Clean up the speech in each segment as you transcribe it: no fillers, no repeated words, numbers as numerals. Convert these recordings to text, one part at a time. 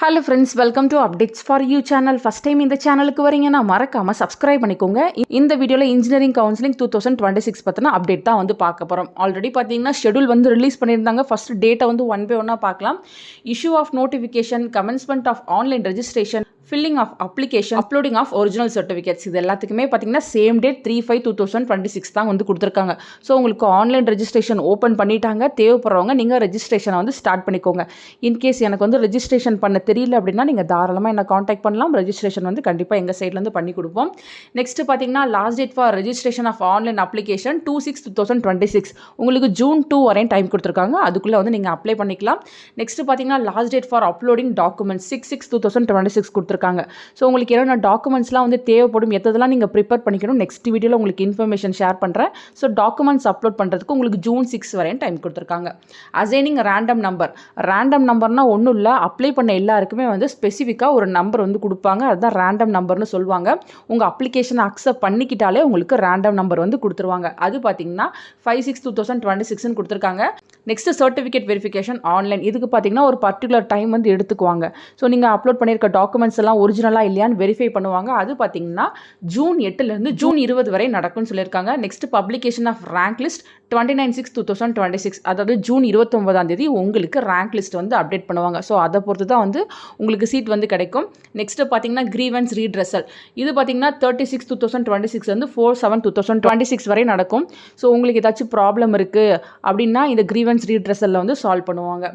Hello friends, welcome to Updates for You channel. First time இந்த சேனலுக்கு வரீங்கன்னா மறக்காம சப்ஸ்கிரைப் பண்ணிக்கோங்க. இந்த வீடியோல இன்ஜினியரிங் கவுன்சிலிங் 2026 பத்தின அப்டேட் தான் வந்து பார்க்க போறோம். ஆல்ரெடி பாத்தீங்கன்னா ஷெட்யூல் வந்து ரிலீஸ் பண்ணியிருந்தாங்க. ஃபர்ஸ்ட் டேட்டை வந்து ஒன் பை ஒன்னா பார்க்கலாம். Issue of notification, commencement of online registration, filling of application, uploading of original certificates, இது எல்லாத்துக்குமே பார்த்தீங்கன்னா சேம் டேட் 3/5/2026 தான் வந்து கொடுத்துருக்காங்க. ஸோ உங்களுக்கு ஆன்லைன் ரெஜிஸ்ட்ரேஷன் ஓப்பன் பண்ணிட்டாங்க. தேவைப்படுறவங்க நீங்கள் ரெஜிஸ்ட்ரேஷனை வந்து ஸ்டார்ட் பண்ணிக்கோங்க. இன்கேஸ் எனக்கு வந்து ரெஜிஸ்ட்ரேஷன் பண்ண தெரியல அப்படின்னா நீங்கள் தாராளமாக என்ன காண்டாக்ட் பண்ணலாம். ரெஜிஸ்ட்ரேஷன் வந்து கண்டிப்பாக எங்கள் சைட்லேருந்து பண்ணி கொடுப்போம். நெக்ஸ்ட் பார்த்தீங்கன்னா last date for registration of online application 2/6/2026. உங்களுக்கு June 2 வரையும் டைம் கொடுத்துருக்காங்க. அதுக்குள்ளே வந்து நீங்கள் அப்ளை பண்ணிக்கலாம். நெக்ஸ்ட் பார்த்தீங்கன்னா last date for uploading documents 6/6/2026 கொடுத்துருக்காங்க. ஸோ உங்களுக்கு என்னென்ன டாக்குமெண்ட்ஸ்லாம் வந்து தேவைப்படும், எதெல்லாம் நீங்கள் ப்ரிப்பேர் பண்ணிக்கணும், நெக்ஸ்ட் வீடியோவில் உங்களுக்கு இன்ஃபர்மேஷன் ஷேர் பண்ணுறேன். ஸோ டாக்குமெண்ட்ஸ் அப்லோட் பண்ணுறதுக்கு உங்களுக்கு June 6 வரையும் டைம் கொடுத்துருக்காங்க. அசைனிங் ரேண்டம் நம்பர்னால் ஒன்றும் இல்லை, அப்ளை பண்ண எல்லாருக்குமே வந்து ஸ்பெசிஃபிக்காக ஒரு நம்பர் வந்து கொடுப்பாங்க. அதுதான் ரேண்டம் நம்பர்னு சொல்லுவாங்க. உங்கள் அப்ளிகேஷனை அக்செப்ட் பண்ணிக்கிட்டாலே உங்களுக்கு ரேண்டம் நம்பர் வந்து கொடுத்துருவாங்க. அது பார்த்தீங்கன்னா 5/6/2026 கொடுத்துருக்காங்க. நெக்ஸ்ட் சர்டிஃபிகேட் வெரிஃபிகேஷன் ஆன்லைன், இதுக்கு பார்த்தீங்கன்னா ஒரு பர்டிகுலர் டைம் வந்து எடுத்துக்குவாங்க. ஸோ நீங்கள் அப்லோட் பண்ணியிருக்க டாக்குமெண்ட்ஸ் எல்லாம் ஒரிஜினலாக இல்லையான்னு வெரிஃபை பண்ணுவாங்க. அது பார்த்தீங்கன்னா June 8 June 20 வரை நடக்கும்னு சொல்லியிருக்காங்க. Next publication of rank list 29/6/2026, அதாவது June 29 உங்களுக்கு ரேங்க் லிஸ்ட் வந்து அப்டேட் பண்ணுவாங்க. ஸோ அதை பொறுத்து தான் வந்து உங்களுக்கு சீட் வந்து கிடைக்கும். நெக்ஸ்ட் பார்த்தீங்கன்னா கிரீவன்ஸ் ரீட்ரெசல், இது பார்த்தீங்கன்னா 36/2026 வந்து 4/7/2026 வரை நடக்கும். ஸோ உங்களுக்கு ஏதாச்சும் ப்ராப்ளம் இருக்குது அப்படின்னா இந்த கிரீவன்ஸ் ரீட்ரெசலில் வந்து சால்வ் பண்ணுவாங்க.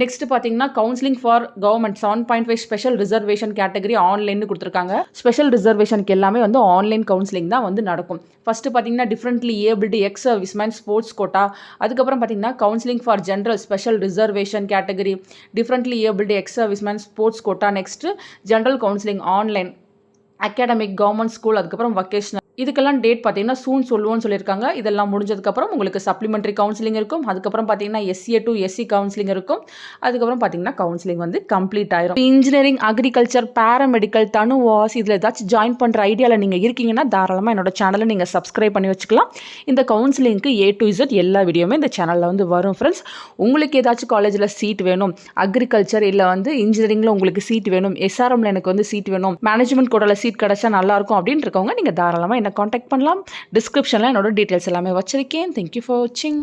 நெக்ஸ்ட் பார்த்தீங்கன்னா counselling for government 7.5 special reservation category online கொடுத்துருக்காங்க. ஸ்பெஷல் ரிசர்வேஷனுக்கு எல்லாமே வந்து ஆன்லைன் கவுன்சிலிங் தான் வந்து நடக்கும். ஃபர்ஸ்ட் பார்த்தீங்கன்னா differently abled ex serviceman sports quota, அதுக்கப்புறம் பார்த்தீங்கன்னா counselling for general special reservation category, differently abled ex serviceman sports quota, next general counselling online, academic, government school, அதுக்கப்புறம் வொகேஷனல், இதுக்கெல்லாம் டேட் பார்த்தீங்கன்னா சூன் சொல்லுவோன்னு சொல்லியிருக்காங்க. இதெல்லாம் முடிஞ்சதுக்கப்புறம் உங்களுக்கு சப்ளிமெண்ட்ரி கவுன்சிலிங் இருக்கும். அதுக்கப்புறம் பார்த்தீங்கன்னா SCA to SC கவுன்சிலிங் இருக்கும். அதுக்கப்புறம் பார்த்தீங்கன்னா கவுன்சிலிங் வந்து கம்ப்ளீட் ஆயிரும். இன்ஜினியரிங், அக்ரிகல்ச்சர், பேராமெடிக்கல், தனுவாஸ், இதில் ஏதாச்சும் ஜாயின் பண்ணுற ஐடியாவில் நீங்கள் இருக்கீங்கன்னா தாராளமாக என்னோட சேனலை நீங்கள் சப்ஸ்கிரைப் பண்ணி வச்சுக்கலாம். இந்த கவுன்சிலிங்க்கு A to Z எல்லா வீடியோவுமே இந்த சேனலில் வந்து வரும். ஃப்ரெண்ட்ஸ், உங்களுக்கு ஏதாச்சும் காலேஜில் சீட் வேணும், அக்ரிகல்ச்சர் இல்லை வந்து இன்ஜினியரிங்கில் உங்களுக்கு சீட் வேணும், SRMல எனக்கு வந்து சீட் வேணும், மேனேஜ்மெண்ட் கோட்டாவில் சீட் கிடைச்சா நல்லாயிருக்கும் அப்படின்னு இருக்கவங்க நீங்கள் தாராளமாக காண்டாக்ட் பண்ணலாம். டிஸ்கிரிப்ஷனில் என்னோட டீட்டெயில்ஸ் எல்லாமே வச்சிருக்கேன். தேங்க்யூ ஃபார் வாட்சிங்.